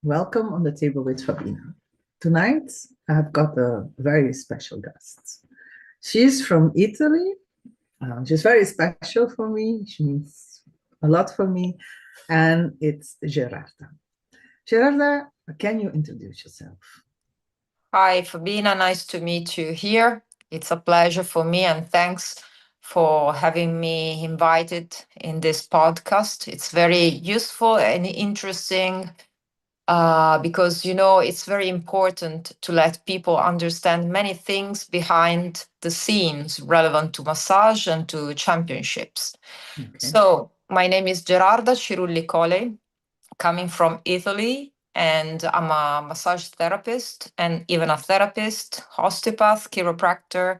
Welcome on the table with Fabina. Tonight, I have got a very special guest. She's from Italy. She's very special for me. She means a lot for me. And it's Gerarda. Gerarda, can you introduce yourself? Hi, Fabina. Nice to meet you here. It's a pleasure for me, and thanks for having me invited in this podcast. It's very useful and interesting because, it's very important to let people understand many things behind the scenes relevant to massage and to championships. Okay. So, my name is Gerarda Cirulli Koley, coming from Italy, and I'm a massage therapist and even a therapist, osteopath, chiropractor,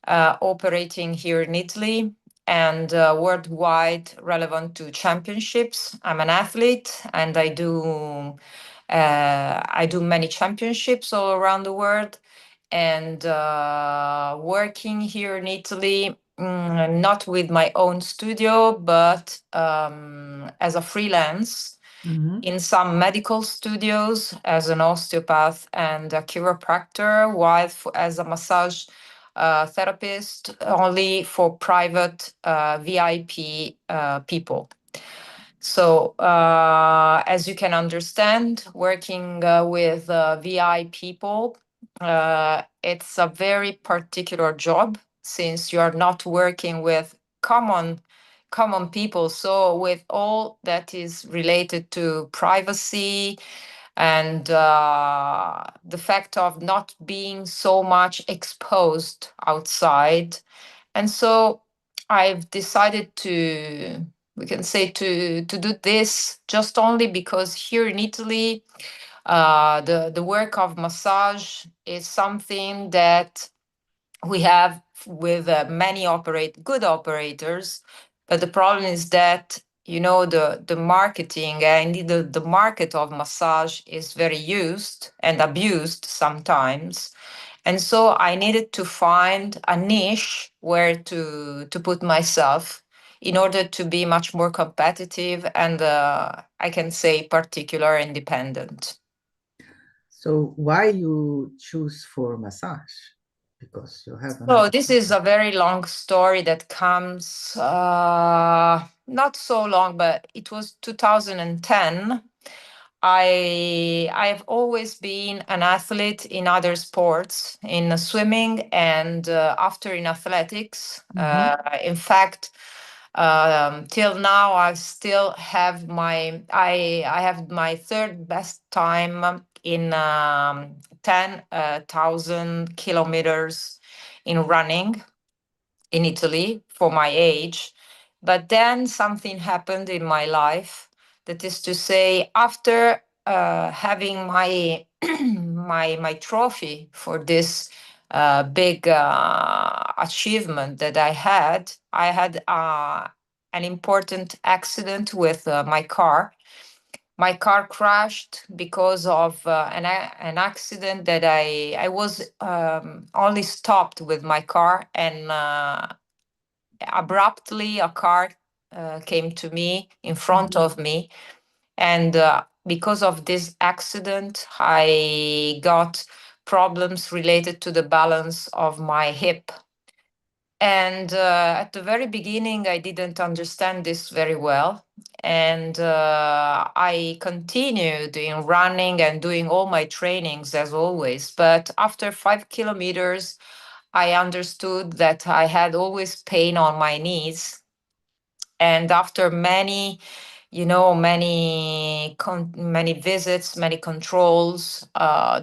operating here in Italy and worldwide relevant to championships. I'm an athlete and I do many championships all around the world and working here in Italy. Not with my own studio, but as a freelance in some medical studios as an osteopath and a chiropractor, while as a massage therapist only for private VIP people. So, as you can understand, working with VI people, it's a very particular job since you are not working with common people. So, with all that is related to privacy and the fact of not being so much exposed outside. And so I've decided we can say to do this just only because here in Italy, the work of massage is something that we have with many good operators, but the problem is that the marketing and the market of massage is very used and abused sometimes, and so I needed to find a niche where to put myself in order to be much more competitive and I can say particular independent. So, why you choose for massage? Because you have So another. this is a very long story that comes not so long, but it was 2010. I have always been an athlete in other sports, in swimming and after in athletics. In fact, till now, I have my third best time in 10,000 kilometers in running in Italy for my age. But then something happened in my life. That is to say, after having my my trophy for this big achievement that I had an important accident with my car. My car crashed because of an accident that I was only stopped with my car, and abruptly a car came to me in front of me, and because of this accident I got problems related to the balance of my hip. And at the very beginning I didn't understand this very well, and I continued in running and doing all my trainings as always, but after 5 kilometers I understood that I had always pain on my knees. And after many many visits, many controls,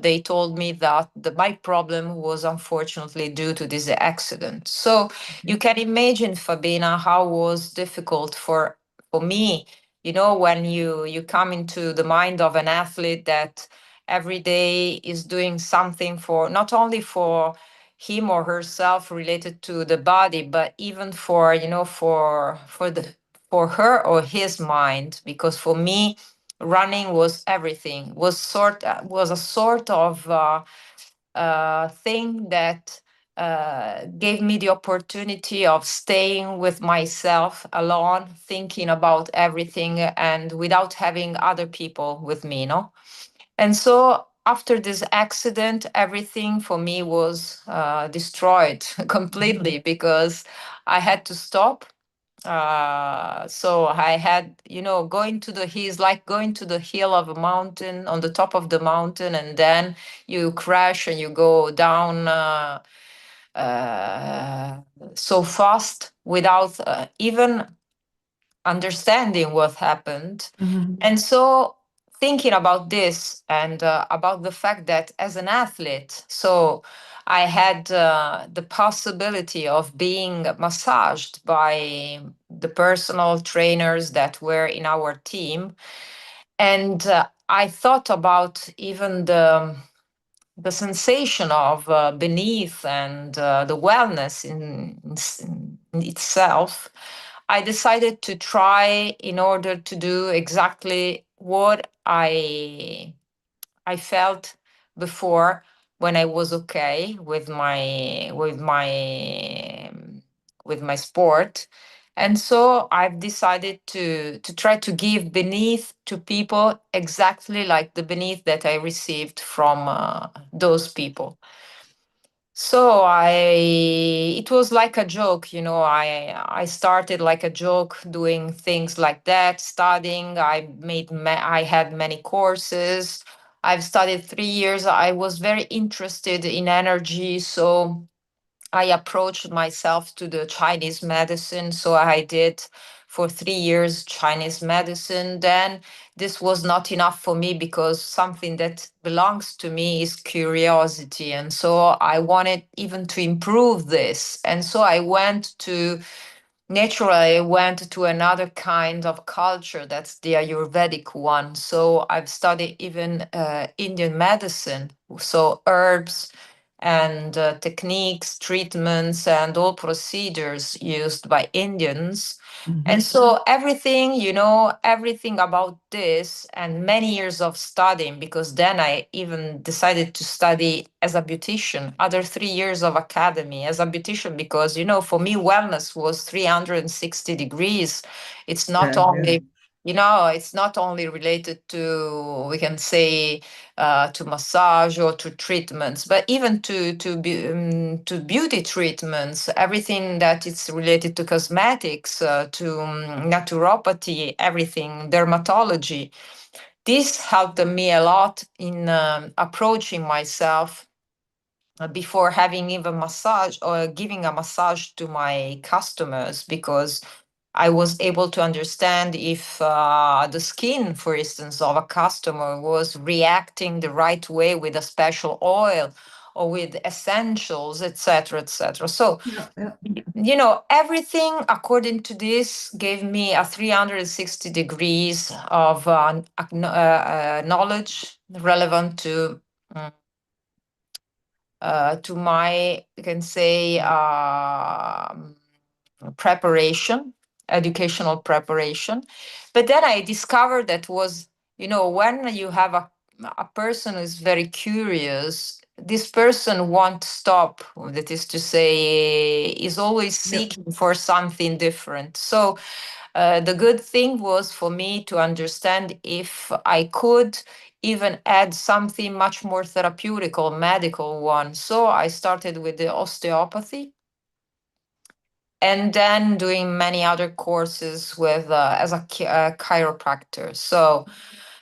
they told me that my problem was unfortunately due to this accident. So you can imagine, Fabina, how it was difficult for me, when you come into the mind of an athlete that every day is doing something for not only for him or herself related to the body, but even for for her or his mind. Because for me, running was everything. Was a sort of thing that gave me the opportunity of staying with myself alone, thinking about everything, and without having other people with me. And so after this accident, everything for me was destroyed completely because I had to stop. So I had, going to the hills, like going to the hill of a mountain, on the top of the mountain, and then you crash and you go down uh, so fast without even understanding what happened. And so thinking about this and about the fact that as an athlete, so I had the possibility of being massaged by the personal trainers that were in our team. And I thought about even the sensation of beneath and the wellness in itself. I decided to try in order to do exactly what I felt before when I was okay with my sport. And so I've decided to try to give beneath to people exactly like the beneath that I received from those people. So it was like a joke, I started like a joke doing things like that, studying. I had many courses. I've studied 3 years. I was very interested in energy, so I approached myself to the Chinese medicine. So I did for 3 years Chinese medicine. Then this was not enough for me because something that belongs to me is curiosity. And so I wanted even to improve this. And so naturally, I went to another kind of culture, that's the Ayurvedic one. So I've studied even Indian medicine, so herbs and techniques, treatments, and all procedures used by Indians. And so everything about this and many years of studying, because then I even decided to study as a beautician, other 3 years of academy as a beautician, because, for me, wellness was 360 degrees. It's not only, it's not only related to, we can say, to massage or to treatments, but even to beauty treatments, everything that is related to cosmetics, to naturopathy, everything, dermatology. This helped me a lot in approaching myself before having even massage or giving a massage to my customers, because I was able to understand if the skin, for instance, of a customer was reacting the right way with a special oil or with essentials, etc., etc. So, everything according to this gave me a 360 degrees of knowledge relevant to my, you can say, preparation, educational preparation. But then I discovered that was, when you have a person who's very curious, this person won't stop. That is to say, is always seeking for something different. So the good thing was for me to understand if I could even add something much more therapeutic or medical one. So I started with the osteopathy, and then doing many other courses with as a chiropractor. So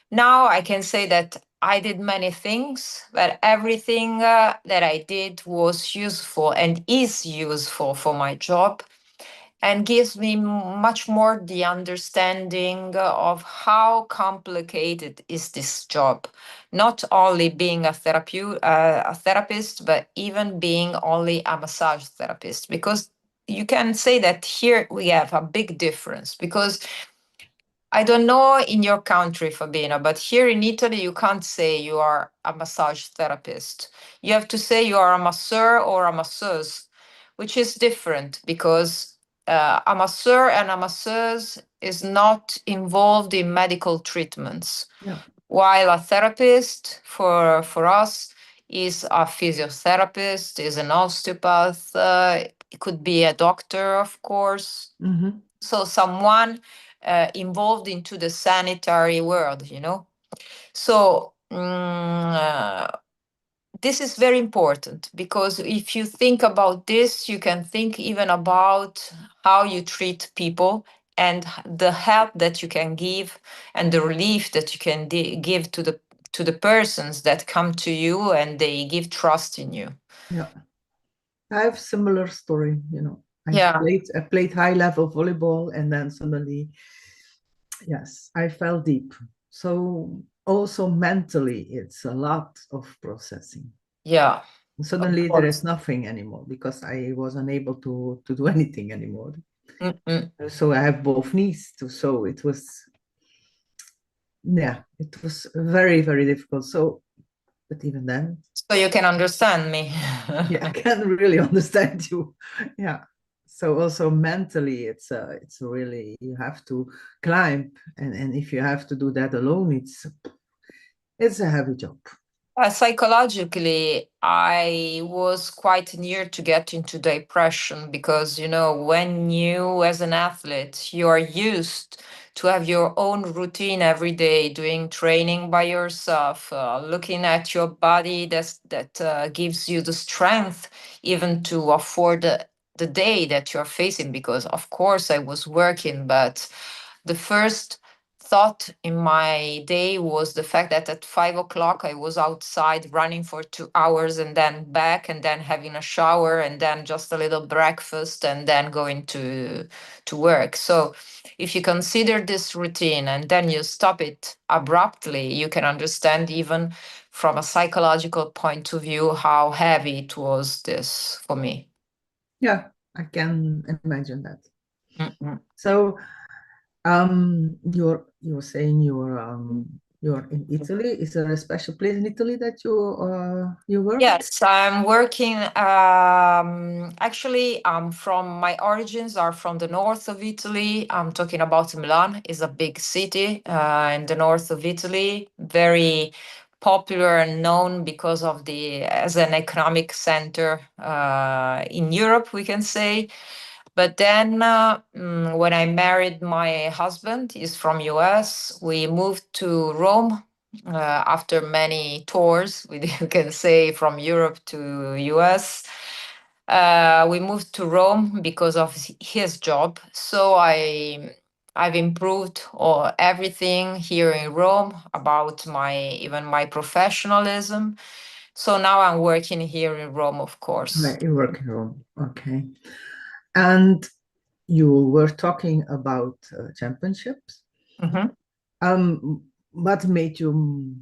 now I can say that I did many things, but everything that I did was useful and is useful for my job, and gives me much more the understanding of how complicated is this job. Not only being a therapist, but even being only a massage therapist, because you can say that here we have a big difference, because I don't know in your country, Fabina, but here in Italy, you can't say you are a massage therapist. You have to say you are a masseur or a masseuse, which is different, because a masseur and a masseuse is not involved in medical treatments, while a therapist for us is a physiotherapist, is an osteopath, it could be a doctor, of course. So someone involved into the sanitary world. So this is very important, because if you think about this, you can think even about how you treat people and the help that you can give and the relief that you can give to the persons that come to you and they give trust in you. Yeah, I have similar story. Yeah. I played high level volleyball, and then suddenly, yes, I fell deep. So also mentally, it's a lot of processing. Yeah, of Suddenly there is course. nothing anymore because I was unable to do anything anymore. Mm-mm. So I have both knees too. So it was, yeah, it was very, very difficult. So, but even then, So you can understand me. yeah, I can't really understand you. Yeah. So also mentally, it's really, you have to climb, and if you have to do that alone, it's a heavy job. Psychologically, I was quite near to get into depression, because, when you, as an athlete, you are used to have your own routine every day, doing training by yourself, looking at your body that gives you the strength even to afford the day that you're facing. Because, of course, I was working, but the first thought in my day was the fact that at 5 o'clock I was outside running for 2 hours and then back, and then having a shower, and then just a little breakfast, and then going to work. So if you consider this routine and then you stop it abruptly, you can understand, even from a psychological point of view, how heavy it was this for me. Yeah, I can imagine that. Mm-mm. So you're saying you're in Italy. Is there a special place in Italy that you work? Yes, I'm working. Actually, from my origins are from the north of Italy. I'm talking about Milan. Is a big city in the north of Italy, very popular and known because of the as an economic center in Europe, we can say. But then, when I married my husband, he's from US. We moved to Rome after many tours, you can say, from Europe to US. We moved to Rome because of his job. So I've improved everything here in Rome about even my professionalism. So now I'm working here in Rome, of course. Right, you work in Rome. Okay. And you were talking about championships. Mhm. What made you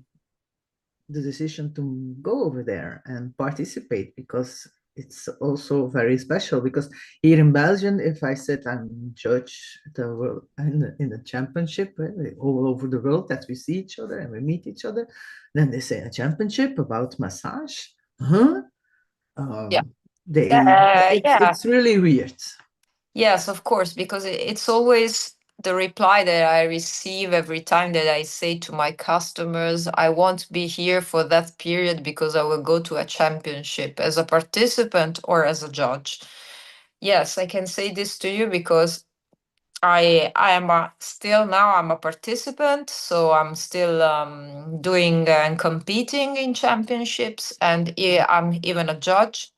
the decision to go over there and participate? Because it's also very special. Because here in Belgium, if I said I'm judge the world in the championship all over the world, that we see each other and we meet each other, then they say a championship about massage. Huh? Yeah. They Yeah. it's really weird. Yes, of course, because it's always the reply that I receive every time that I say to my customers, I won't be here for that period because I will go to a championship as a participant or as a judge. Yes, I can say this to you because I am still now I'm a participant, so I'm still doing and competing in championships, and I'm even a judge.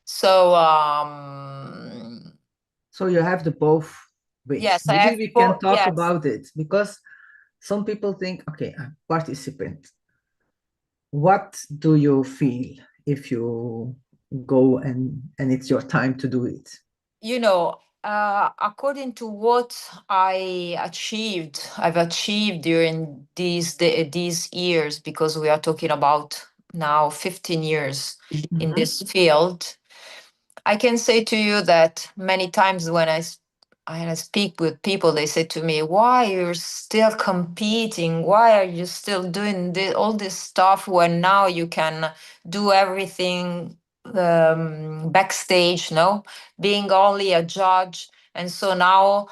So So you have the both ways. yes, I Maybe have we can both. talk Yes, about it because some people think, okay, I'm participant. What do you feel if you go and it's your time to do it? according to what I've achieved during these years, because we are talking about now 15 years in Mhm. this field. I can say to you that many times when I speak with people, they say to me, "Why you're still competing? Why are you still doing all this stuff when now you can do everything backstage? No, being only a judge, and so now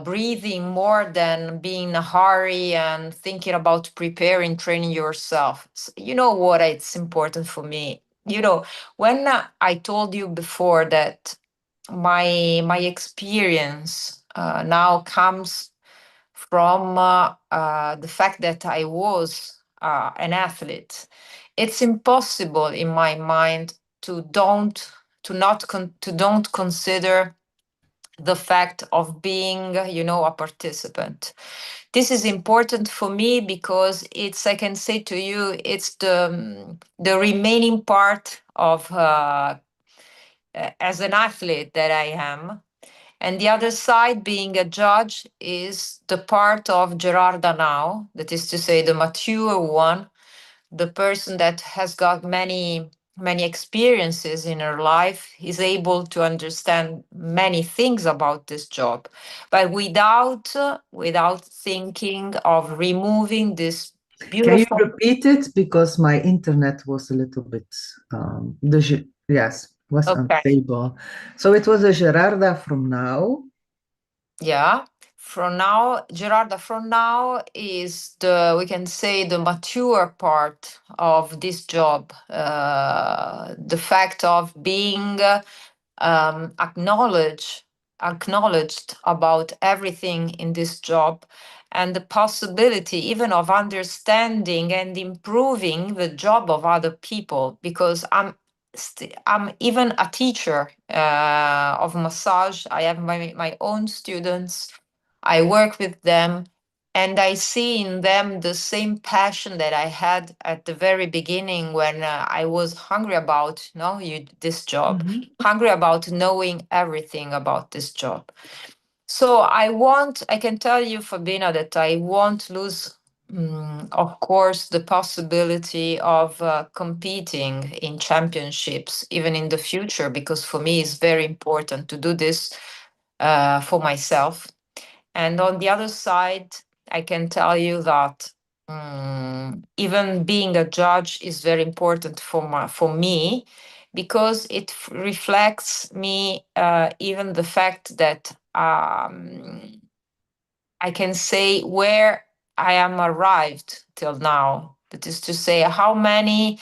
breathing more than being in a hurry and thinking about preparing, training yourself. You know what? It's important for me. When I told you before that my experience now comes from the fact that I was an athlete. It's impossible in my mind to don't consider the fact of being, a participant. This is important for me because I can say to you, it's the remaining part of as an athlete that I am. And the other side, being a judge, is the part of Gerarda now, that is to say, the mature one, the person that has got many experiences in her life, is able to understand many things about this job, but without thinking of removing this Can you beautiful. repeat it? Because my internet was a little bit, yes, was Okay. unstable. So it was a Gerarda from now. Yeah. From now, Gerarda, from now is we can say, the mature part of this job. The fact of being acknowledged about everything in this job, and the possibility even of understanding and improving the job of other people, because I'm even a teacher of massage. I have my own students. I work with them, and I see in them the same passion that I had at the very beginning when I was hungry about this job, hungry about knowing everything about this job. So I can tell you, Fabina, that I won't lose, of course, the possibility of competing in championships, even in the future, because for me it's very important to do this for myself. And on the other side, I can tell you that even being a judge is very important for me, because it reflects me, even the fact that I can say where I am arrived till now. That is to say, how many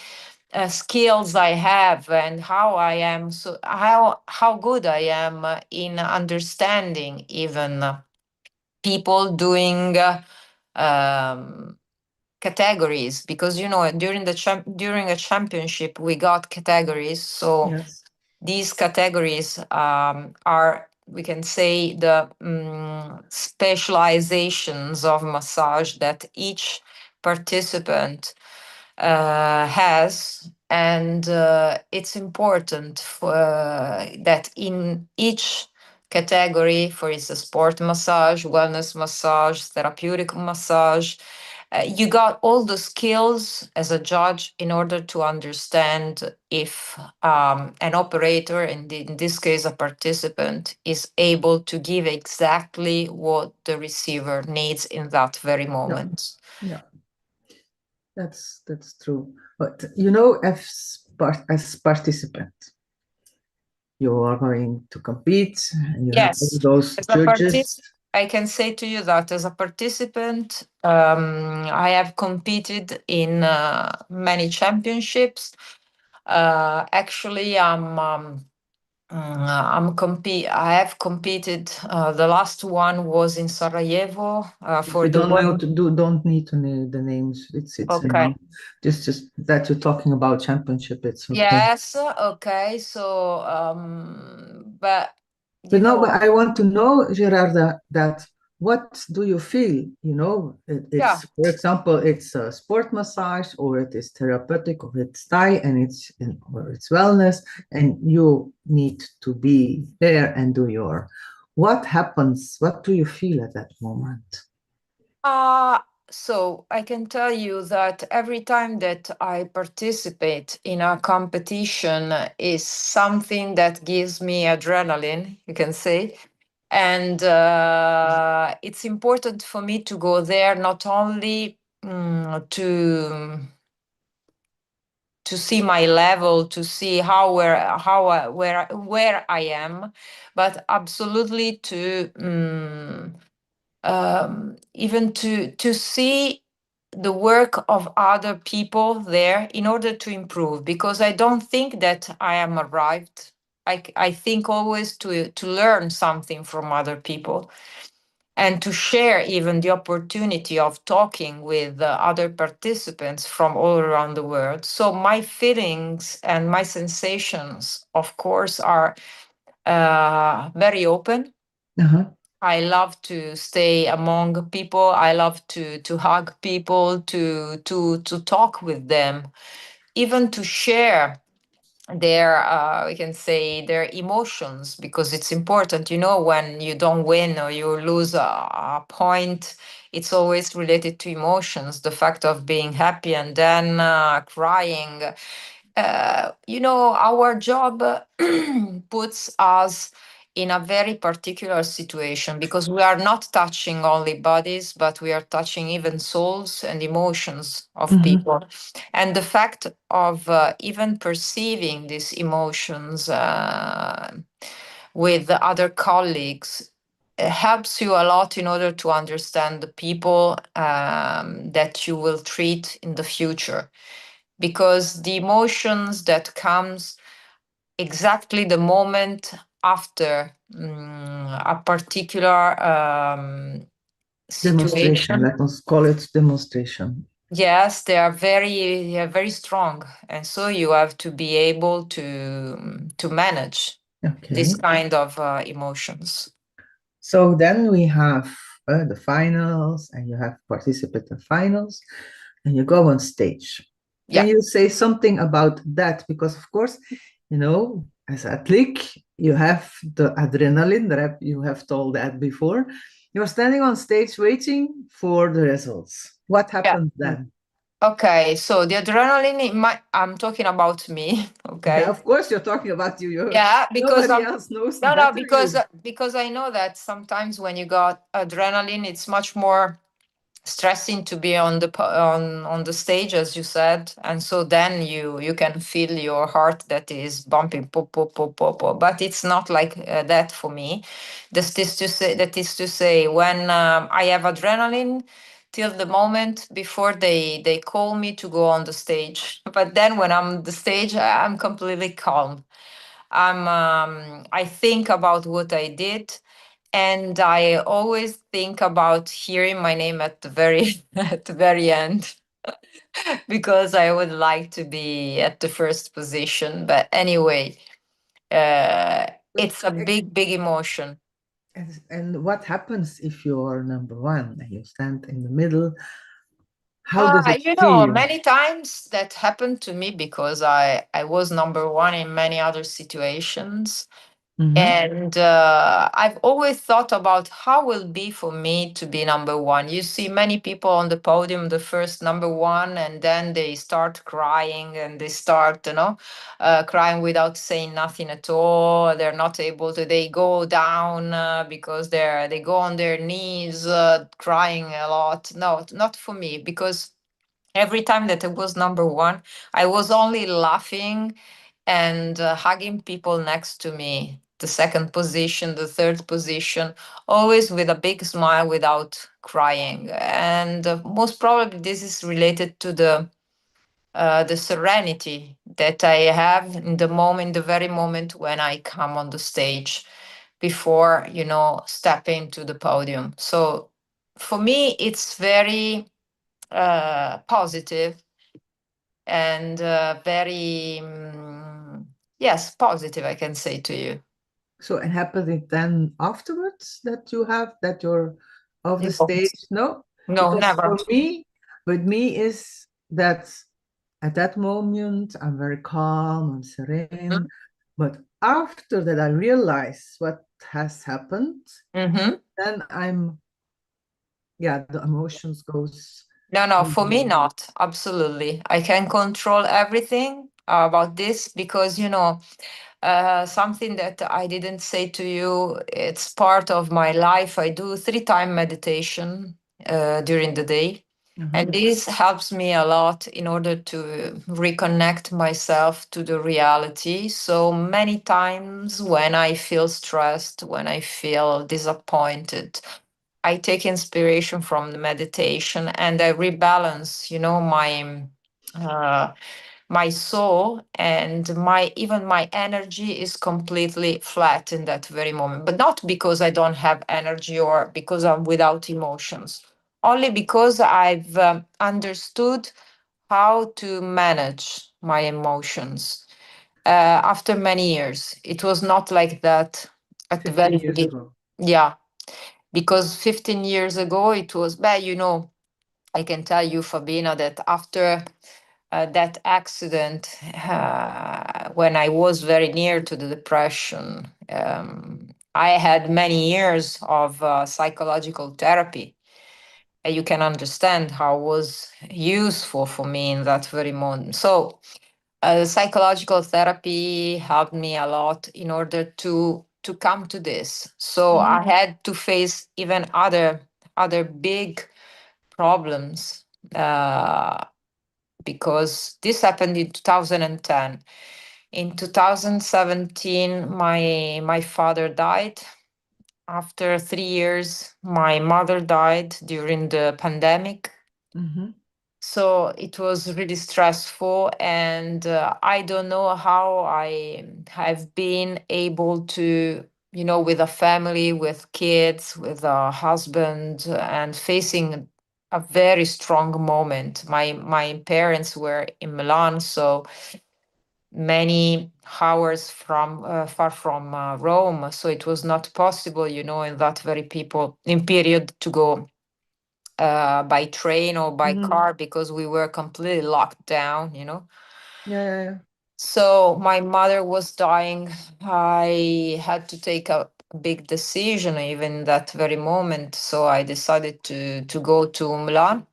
skills I have, and how I am, so how good I am in understanding even people doing categories, because during a championship we got categories. So Yes. these categories are, we can say, the specializations of massage that each participant has, and it's important that in each category, for instance, sport massage, wellness massage, therapeutic massage, you got all the skills as a judge in order to understand if an operator, and in this case a participant, is able to give exactly what the receiver needs in that very moment. Yeah, that's true. But as participant, you are going to compete, and you have all Yes, those as a judges. I can say to you that as a participant, I have competed in many championships. Actually, I have competed. The last one was in Sarajevo If for you the don't know world. to do, don't need to know the names. It's enough. Okay. Just that you're talking about championship. It's okay. Yes. Okay. So, but But no, but I want to know, Gerarda, that what do you feel? yeah. It's, for example, it's a sport massage, or it is therapeutic, or it's Thai, and or it's wellness, and you need to be there and do your. What happens? What do you feel at that moment? So I can tell you that every time that I participate in a competition is something that gives me adrenaline, you can say. And it's important for me to go there not only to see my level, to see where I am, but absolutely to even to see the work of other people there in order to improve, because I don't think that I am arrived. I think always to learn something from other people. and to share even the opportunity of talking with other participants from all around the world. So my feelings and my sensations, of course, are very open. Uh-huh. I love to stay among people. I love to hug people, to talk with them, even to share their we can say their emotions, because it's important, when you don't win or you lose a point, it's always related to emotions, the fact of being happy and then crying. Our job puts us in a very particular situation, because we are not touching only bodies, but we are touching even souls and emotions of Mm-hmm. people. And the fact of even perceiving these emotions with other colleagues helps you a lot in order to understand the people that you will treat in the future, because the emotions that comes exactly the moment after a particular Demonstration. situation. Let us call it demonstration. Yes, they are very strong, and so you have to be able to manage this Okay. kind of emotions. So then we have the finals, and you have participant in finals, and you go on stage. Can Yeah, you say something about that? Because of course, as an athlete, you have the adrenaline that you have told that before. You're standing on stage waiting for the results. What yeah. happens then? Okay, so the adrenaline, I'm talking about me. Yeah, Okay. of course you're talking about you. Yeah, because Nobody else knows no, no, better because you. because I know that sometimes when you got adrenaline, it's much more stressing to be on the stage, as you said, and so then you can feel your heart that is bumping, pop, pop, pop, pop, pop. But it's not like that for me. That is to say, when I have adrenaline till the moment before they call me to go on the stage. But then when I'm on the stage, I'm completely calm. I think about what I did, and I always think about hearing my name at the very at the very end, because I would like to be at the first position. But anyway, But it's a big emotion. and what happens if you're number one and you stand in the middle? How does it feel? Many times that happened to me, because I was number one in many other situations. Mm-hmm. And I've always thought about how will be for me to be number one. You see many people on the podium, the first number one, and then they start crying, and they start, crying without saying nothing at all. They're not able to. They go down because they go on their knees, crying a lot. No, not for me, because every time that I was number one, I was only laughing and hugging people next to me, the second position, the third position, always with a big smile without crying. And most probably this is related to the serenity that I have in the very moment when I come on the stage, before stepping to the podium. So for me, it's very positive, and very yes, positive, I can say to you. So it happens then afterwards that you have that you're off the No, stage? No, no, because never. for me, with me is that at that moment I'm very calm, I'm serene, but after that I realize what has happened, Mm-hmm. then yeah, the emotions goes. No, no, for me, not. Absolutely. I can control everything about this, because, something that I didn't say to you, it's part of my life. I do 3 time meditation during the day. Uh-huh. And this helps me a lot in order to reconnect myself to the reality. So many times when I feel stressed, when I feel disappointed, I take inspiration from the meditation, and I rebalance, my uh, my soul, and even my energy is completely flat in that very moment. But not because I don't have energy or because I'm without emotions, only because I've understood how to manage my emotions. After many years, it was not like that at the 15 very years beginning. ago. Yeah, because 15 years ago it was bad. I can tell you, Fabina, that after that accident, when I was very near to the depression, I had many years of psychological therapy. You can understand how it was useful for me in that very moment. So, psychological therapy helped me a lot in order to come to this. So I had to face even other big problems, because this happened in 2010. In 2017, my father died. After 3 years, my mother died during the pandemic. Mm-hmm. So it was really stressful, and I don't know how I have been able to, with a family, with kids, with a husband, and facing a very strong moment. My parents were in Milan, so many hours from far from Rome, so it was not possible, in that very people in period to go by train or by car, because we were completely locked down. Yeah, yeah, yeah. So my mother was dying. I had to take a big decision even that very moment. So I decided to go to Milan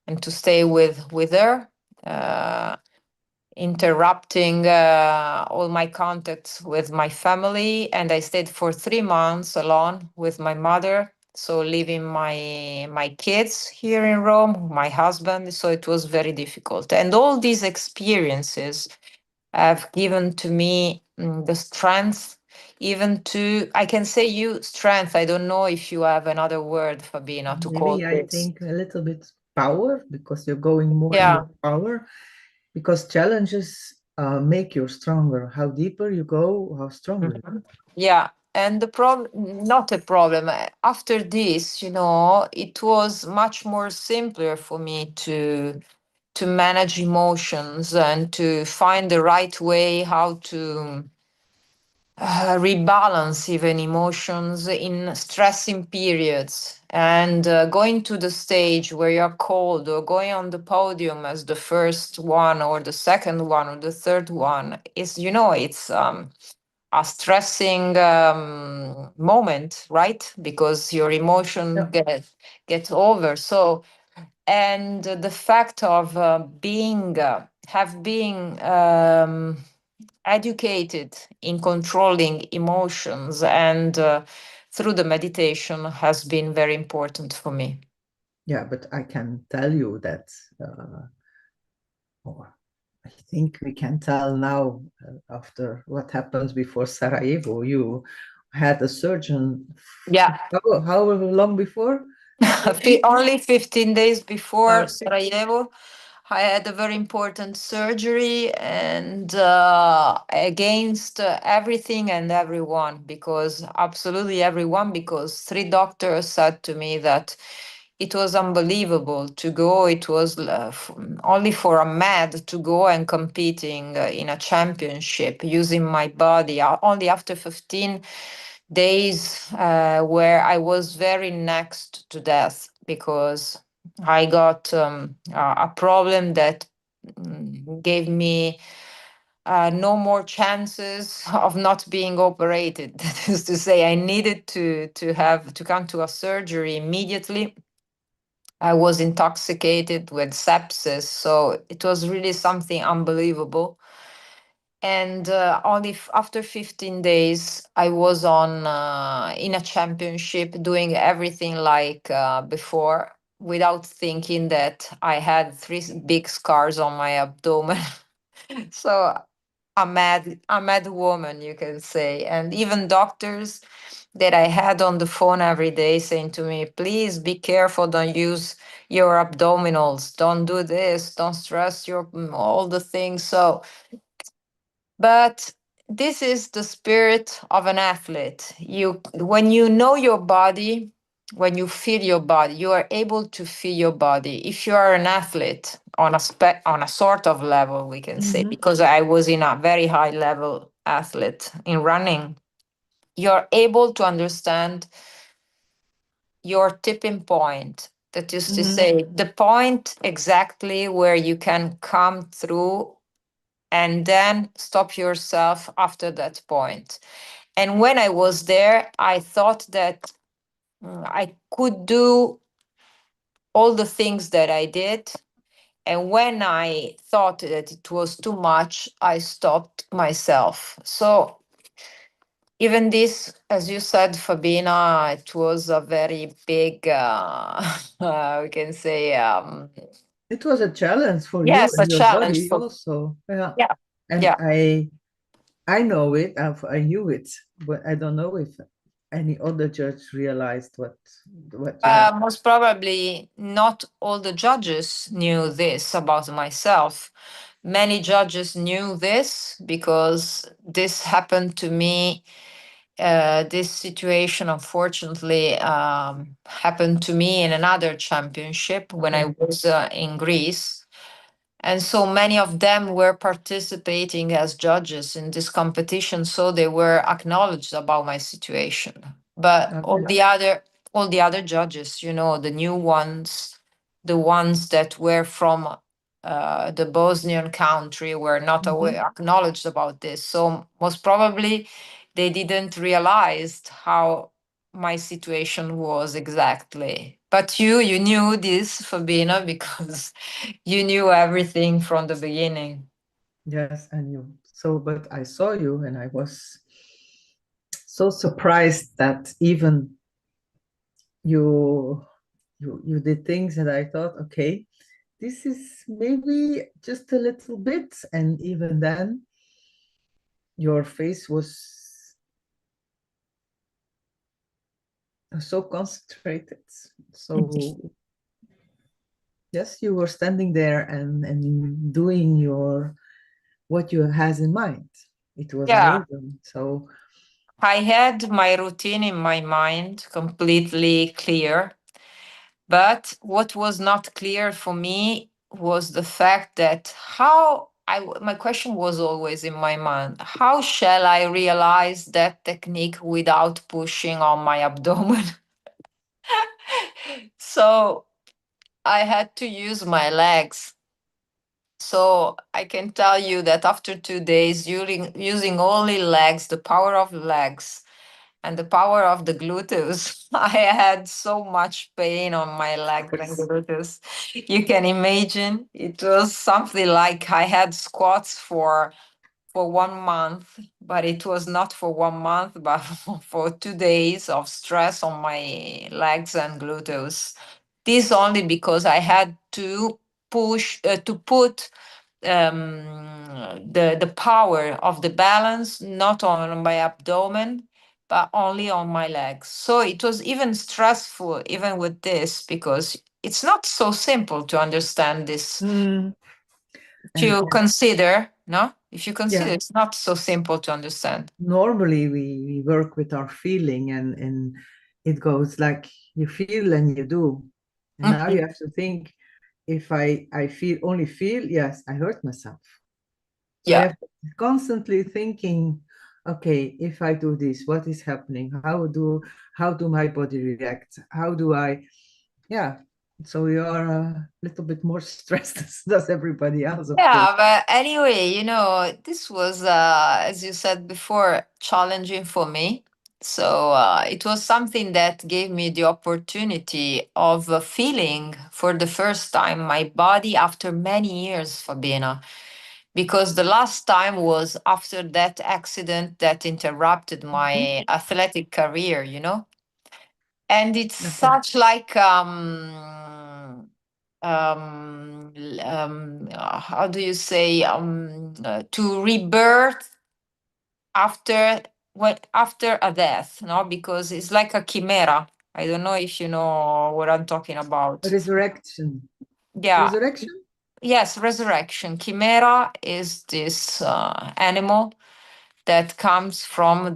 and to stay with her. Uh, Interrupting all my contacts with my family, and I stayed for 3 months alone with my mother, so leaving my kids here in Rome, my husband. So it was very difficult, and all these experiences have given to me the strength, even to, I can say, you strength, I don't know if you have another word, Fabina, to call Maybe I this. think a little bit power, because you're going more in Yeah. your power, because challenges make you stronger. How deeper you go, how stronger. Mhm. Yeah, and the problem, not a problem. After this, it was much more simpler for me to manage emotions and to find the right way how to rebalance even emotions in stressing periods, and going to the stage where you're cold, or going on the podium as the first one or the second one or the third one is, it's a stressing moment, right? Because your emotion Yeah, gets over. So, and the fact of have been educated in controlling emotions, and through the meditation, has been very important for me. yeah, but I can tell you that, or I think we can tell now, after what happens before Sarajevo, you had a surgeon. Yeah. How long before? Only 15 days before Okay. Sarajevo, I had a very important surgery, and against everything and everyone, because absolutely everyone, because three doctors said to me that it was unbelievable to go. It was only for a mad to go and competing in a championship using my body. Only after 15 days where I was very next to death, because I got a problem that gave me no more chances of not being operated. That is to say, I needed to come to a surgery immediately. I was intoxicated with sepsis, so it was really something unbelievable. And only after 15 days, I was on in a championship, doing everything like before, without thinking that I had three big scars on my abdomen. So a mad woman, you can say. And even doctors that I had on the phone every day saying to me, please be careful, don't use your abdominals, don't do this, don't stress your all the things. So, but this is the spirit of an athlete. You, when you know your body, when you feel your body, you are able to feel your body. If you are an athlete on on a sort of level, we can say, Mm-hmm. because I was in a very high level athlete in running, you're able to understand your tipping point. That is to Mm-hmm. say, the point exactly where you can come through and then stop yourself after that point. And when I was there, I thought that I could do all the things that I did. And when I thought that it was too much, I stopped myself. So even this, as you said, Fabina, it was a very big, we can say, It was a challenge for you yes, a and your challenge body for, also. Yeah. yeah, And yeah. I know it, I knew it, but I don't know if any other judge realized what you had. Most probably not all the judges knew this about myself. Many judges knew this because this happened to me. This situation, unfortunately, happened to me in another championship when I Okay. was in Greece. And so many of them were participating as judges in this competition, so they were acknowledged about my situation. But Okay. all the other judges, you know, the new ones, the ones that were from the Bosnian country, were not Mm-hmm. aware, acknowledged about this. So most probably, they didn't realize how my situation was exactly. But you knew this, Fabina, because you knew everything from the beginning. Yes, I knew. So, but I saw you and I was so surprised that even you you did things that I thought, okay, this is maybe just a little bit. And even then, your face was so concentrated. So yes, you were standing there and doing your what you has in mind. It was Yeah, amazing. So I had my routine in my mind completely clear. But what was not clear for me was the fact that my question was always in my mind, how shall I realize that technique without pushing on my abdomen? So I had to use my legs. So I can tell you that after 2 days, using only legs, the power of legs, and the power of the gluteus. I had so much pain on my legs and gluteus. You can imagine it was something like I had squats for 1 month, but it was not for 1 month, but for 2 days of stress on my legs and gluteus. This only because I had to to put the power of the balance not on my abdomen but only on my legs. So it was even stressful even with this because it's not so simple to understand this. mm, If and, you and consider, no, if you consider, yeah, it's not so simple to understand. normally we work with our feeling and it goes like you feel and you do. And now you Mhm. have to think if I feel only feel, yes, I hurt myself. So I Yeah, have constantly thinking, okay, if I do this, what is happening? How do my body react? How do I, yeah. So you're a little bit more stressed as does everybody else, of course. yeah, but anyway, you know, this was, as you said before, challenging for me. So it was something that gave me the opportunity of feeling for the first time my body after many years, Fabina, because the last time was after that accident that interrupted Mhm. my athletic career, you know? And it's Okay. such like how do you say to rebirth after after a death, no, because it's like a chimera. I don't know if you know what I'm talking about. Resurrection. Yeah. Resurrection? Yes, resurrection. Chimera is this animal that comes from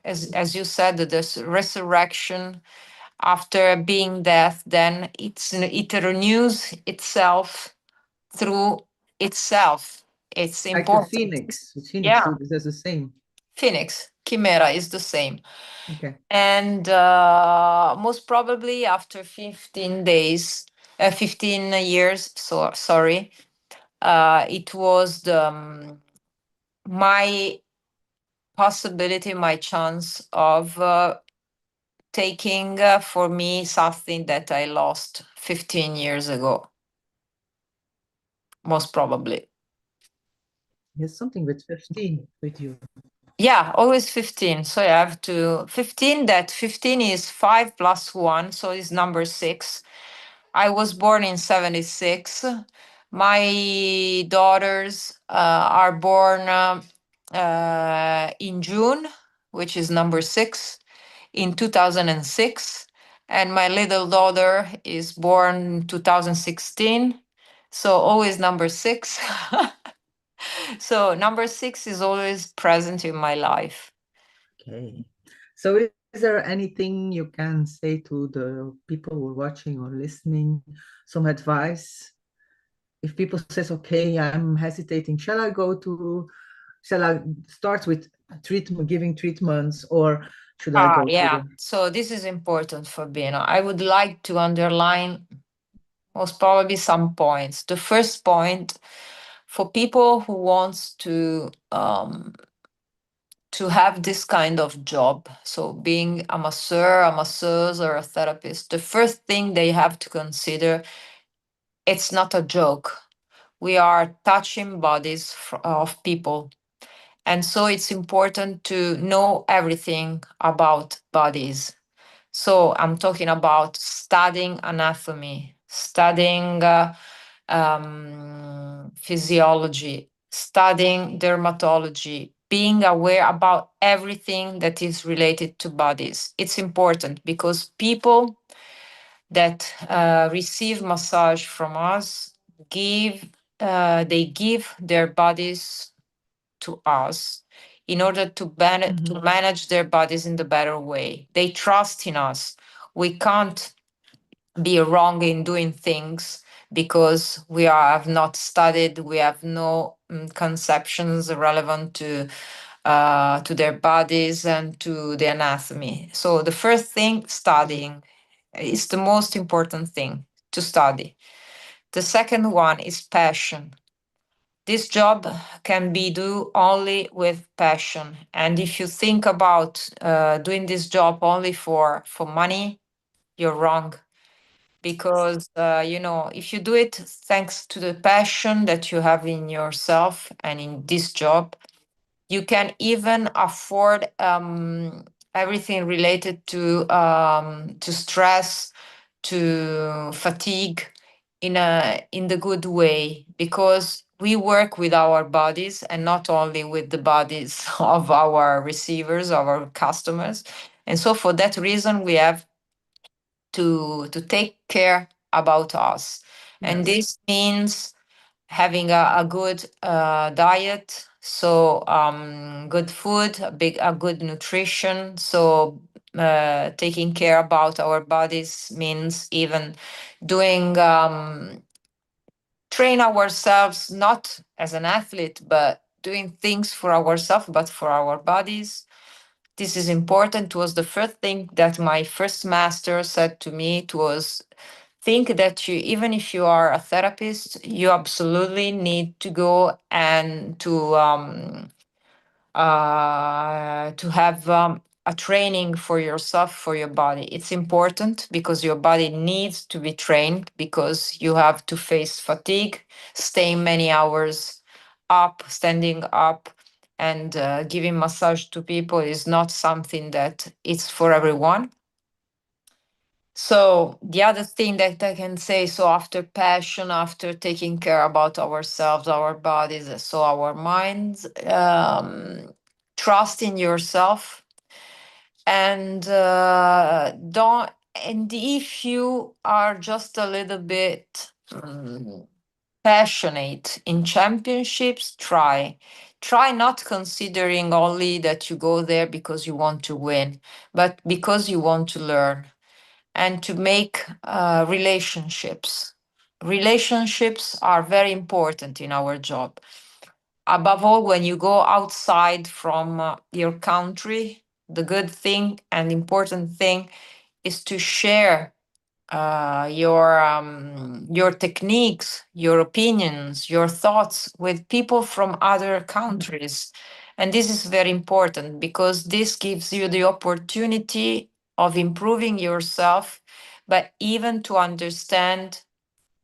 as you said, this resurrection after being death. Then it renews itself through itself. It's Like the important. phoenix. The phoenix Yeah, does the same. phoenix, chimera is the same. Okay. And most probably after 15 days, 15 years, so sorry, it was my possibility, my chance of taking for me something that I lost 15 years ago, most probably. There's something with 15 with you. Yeah, always 15. So I have to 15, that 15 is 5 plus 1, so it's number 6. I was born in 76. My daughters are born in June, which is number 6, in 2006. And my little daughter is born 2016. So always number 6. So number 6 is always present in my life. Okay. So is there anything you can say to the people who are watching or listening? Some advice? If people says, okay, I'm hesitating, shall I start with treatment, giving treatments, or should I go to Yeah. the... So this is important, Fabina. I would like to underline most probably some points. The first point, for people who wants to have this kind of job, so being a masseur, a masseuse, or a therapist, the first thing they have to consider, it's not a joke. We are touching bodies of people. And so it's important to know everything about bodies. So I'm talking about studying anatomy, studying physiology, studying dermatology, being aware about everything that is related to bodies. It's important because people that receive massage from us they give their bodies to us in order to manage their bodies in the better way. They trust in us. We can't be wrong in doing things because have not studied, we have no conceptions relevant to their bodies and to the anatomy. So the first thing, studying, is the most important thing, to study. The second one is passion. This job can be do only with passion. And if you think about doing this job only for money, you're wrong. Because, if you do it thanks to the passion that you have in yourself and in this job, you can even afford everything related to stress, to fatigue in the good way, because we work with our bodies and not only with the bodies of our receivers, our customers. And so for that reason, we have to take care about us. And this means having a good diet, so good food, a good nutrition. So taking care about our bodies means even doing train ourselves, not as an athlete, but doing things for ourselves, but for our bodies. This is important. It was the first thing that my first master said to me. It was, think that you, even if you are a therapist, you absolutely need to go and to have a training for yourself, for your body. It's important because your body needs to be trained, because you have to face fatigue, staying many hours up, standing up, and giving massage to people is not something that it's for everyone. So the other thing that I can say, so after passion, after taking care about ourselves, our bodies, so our minds, trust in yourself, and don't. And if you are just a little bit passionate in championships, try not considering only that you go there because you want to win, but because you want to learn and to make relationships. Relationships are very important in our job. Above all, when you go outside from your country, the good thing and important thing is to share your techniques, your opinions, your thoughts with people from other countries. And this is very important because this gives you the opportunity of improving yourself, but even to understand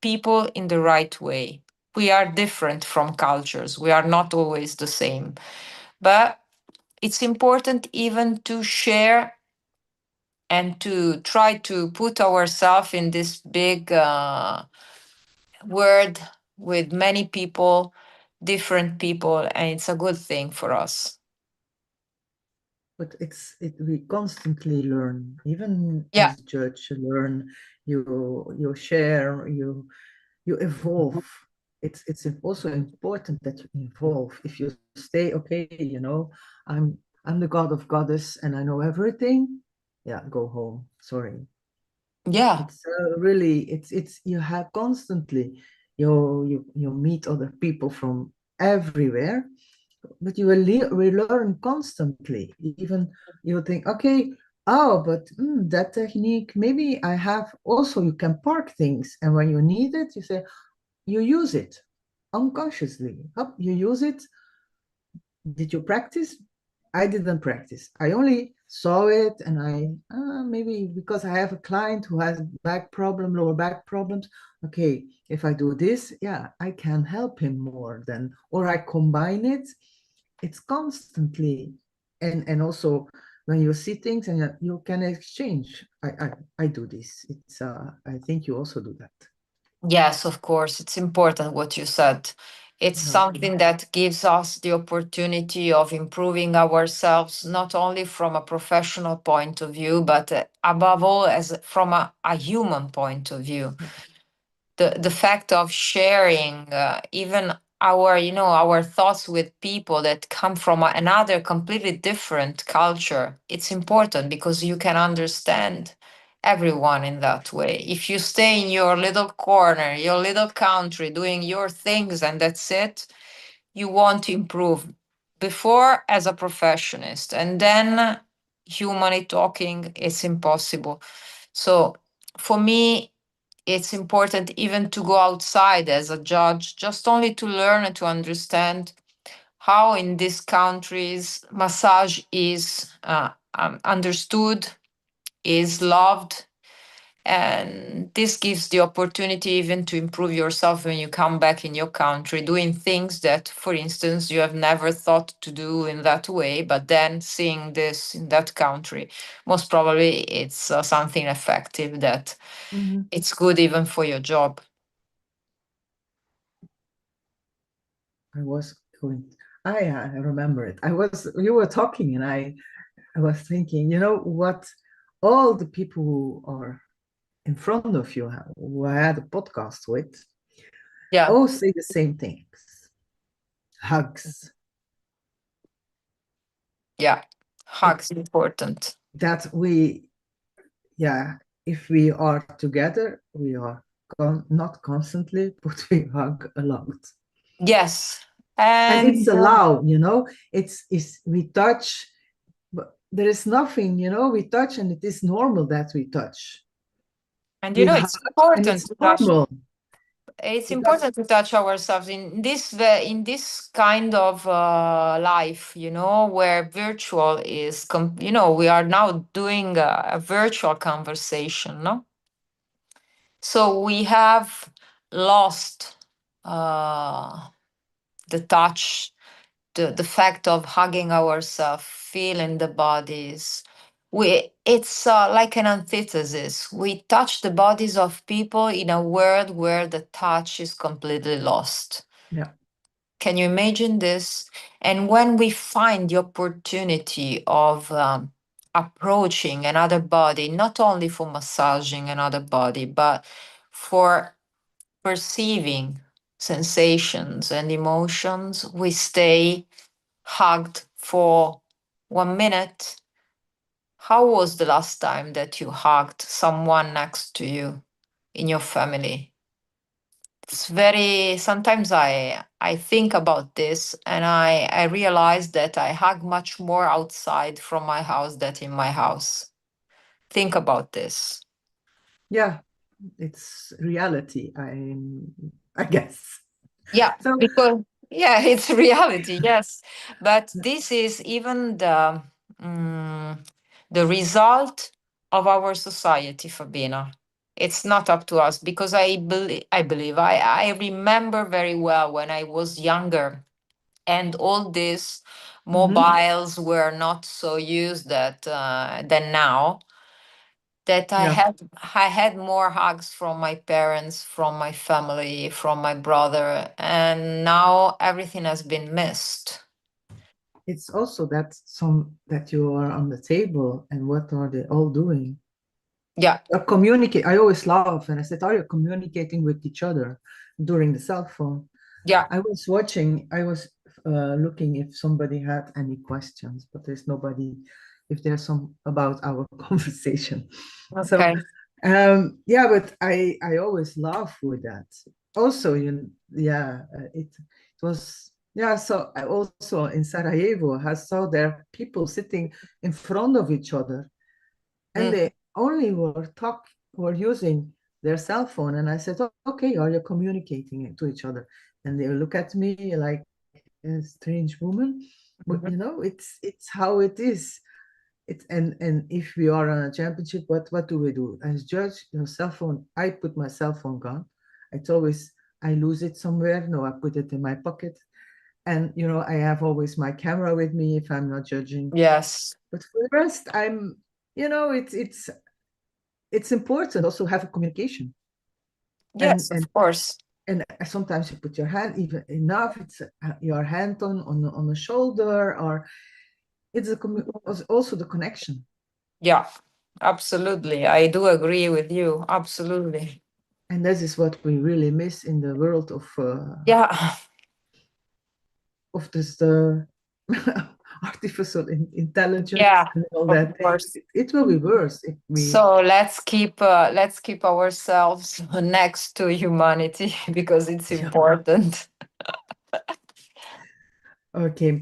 people in the right way. We are different from cultures, we are not always the same. But it's important even to share and to try to put ourselves in this big world with many people, different people, and it's a good thing for us. But we constantly learn, even Yeah. as judge, you learn, you share, you evolve. It's also important that you evolve. If you stay, okay, I'm the god of goddess and I know everything, yeah, go home. Sorry. Yeah. It's really it's you have constantly you meet other people from everywhere, but you will learn constantly. Even you think, okay, oh, but that technique, maybe I have also, you can park things, and when you need it, you say, you use it unconsciously. Up, you use it. Did you practice? I didn't practice. I only saw it, and maybe because I have a client who has back problem, lower back problems. Okay, if I do this, yeah, I can help him more than, or I combine it. It's constantly, and also when you see things and you can exchange. I do this. It's I think you also do that. Yes, of course. It's important what you said. It's something that gives us the opportunity of improving ourselves, not only from a professional point of view, but above all, as from a human point of view. Yeah. The fact of sharing even our thoughts with people that come from another completely different culture, it's important because you can understand everyone in that way. If you stay in your little corner, your little country, doing your things and that's it, you want to improve before as a professionist, and then humanly talking, it's impossible. So for me, it's important even to go outside as a judge, just only to learn and to understand how in these countries massage is understood, is loved. And this gives the opportunity even to improve yourself when you come back in your country, doing things that, for instance, you have never thought to do in that way, but then seeing this in that country, most probably it's something effective that it's good even for your job. I was going. I remember it. You were talking, and I was thinking, you know what? All the people who are in front of you, who I had a podcast with, Yeah. all say the same things. Hugs. Yeah. Hugs important. That yeah, if we are together, we are not constantly, but we hug a lot. Yes. And And it's allowed, it's we touch, but there is nothing, we touch, and it is normal that we touch. We hug, it's and important it's to touch. normal. It's Because important to touch ourselves in this kind of life, where virtual is, we are now doing a virtual conversation, no? So we have lost the touch, the fact of hugging ourselves, feeling the bodies. It's like an antithesis. We touch the bodies of people in a world where the touch is completely lost. yeah, Can you imagine this? And when we find the opportunity of approaching another body, not only for massaging another body, but for perceiving sensations and emotions, we stay hugged for 1 minute. How was the last time that you hugged someone next to you in your family? It's very, sometimes I think about this and I realize that I hug much more outside from my house than in my house. Think about this. Yeah, it's reality, I guess. Yeah, So, because yeah, it's reality, yes. But this is even the result of our society, Fabina. It's not up to us because I remember very well when I was younger and all these mhm, mobiles were not so used than now, that yeah, I had more hugs from my parents, from my family, from my brother, and now everything has been missed. it's also that you are on the table and what are they all doing? Yeah, Communicate. I always laugh and I said, are you communicating with each other during the cell phone? yeah, I was watching, I was looking if somebody had any questions, but there's nobody, if there's some about our conversation. So, okay. yeah, but I always laugh with that. Also, yeah, it was, yeah, so I also in Sarajevo, I saw there people sitting in front of each other and Mm, they only were using their cell phone. And I said, "Oh, okay, are you communicating to each other?" And they look at me like a strange woman. But mhm. it's how it is. And if we are on a championship, what do we do? As judge, your cell phone, I put my cell phone gone. It's always I lose it somewhere. No, I put it in my pocket. And I have always my camera with me if I'm not judging. Yes, But for the rest, it's important also have a communication. And yes, and of course. and sometimes you put your hand even enough. It's your hand on the shoulder, or it's also the connection. Yeah, absolutely. I do agree with you. Absolutely. And this is what we really miss in the world Yeah, of this artificial intelligence yeah, and all of that things. course. It will be worse if we. So let's keep ourselves next to humanity because it's Yeah. important. Okay.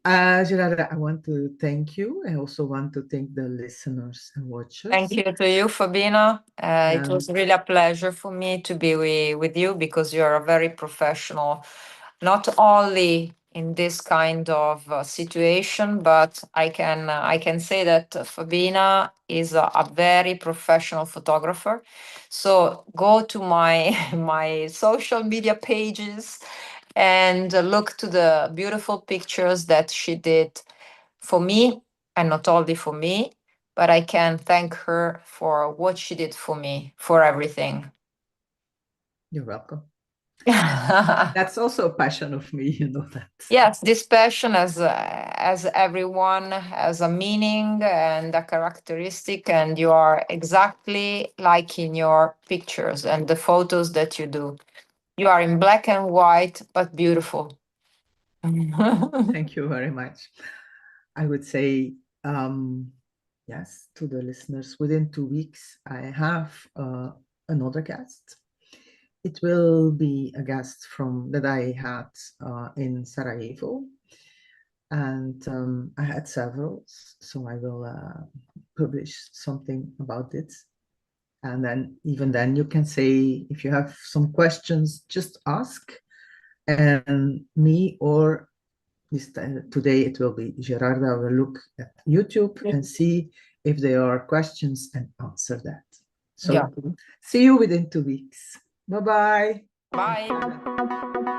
Gerarda, I want to thank you. I also want to thank the listeners and Thank watchers. you to you, Fabina. It was Um, really a pleasure for me to be with you because you're a very professional, not only in this kind of situation, but I can say that Fabina is a very professional photographer. So go to my my social media pages and look to the beautiful pictures that she did for me, and not only for me, but I can thank her for what she did for me, for everything. you're welcome. That's also a passion of me, you know that. Yes, this passion, as everyone, has a meaning and a characteristic, and you are exactly like in your pictures and the photos that you do. You are in black and white, but beautiful. Thank you very much. I would say, yes, to the listeners, within 2 weeks, I have another guest. It will be a guest from that I had in Sarajevo, and I had several, so I will publish something about it. And then, even then, you can say if you have some questions, just ask, and me or today it will be Gerarda will look at YouTube and see if there are questions and answer that. Yeah. So see you within 2 weeks. Bye bye. Bye.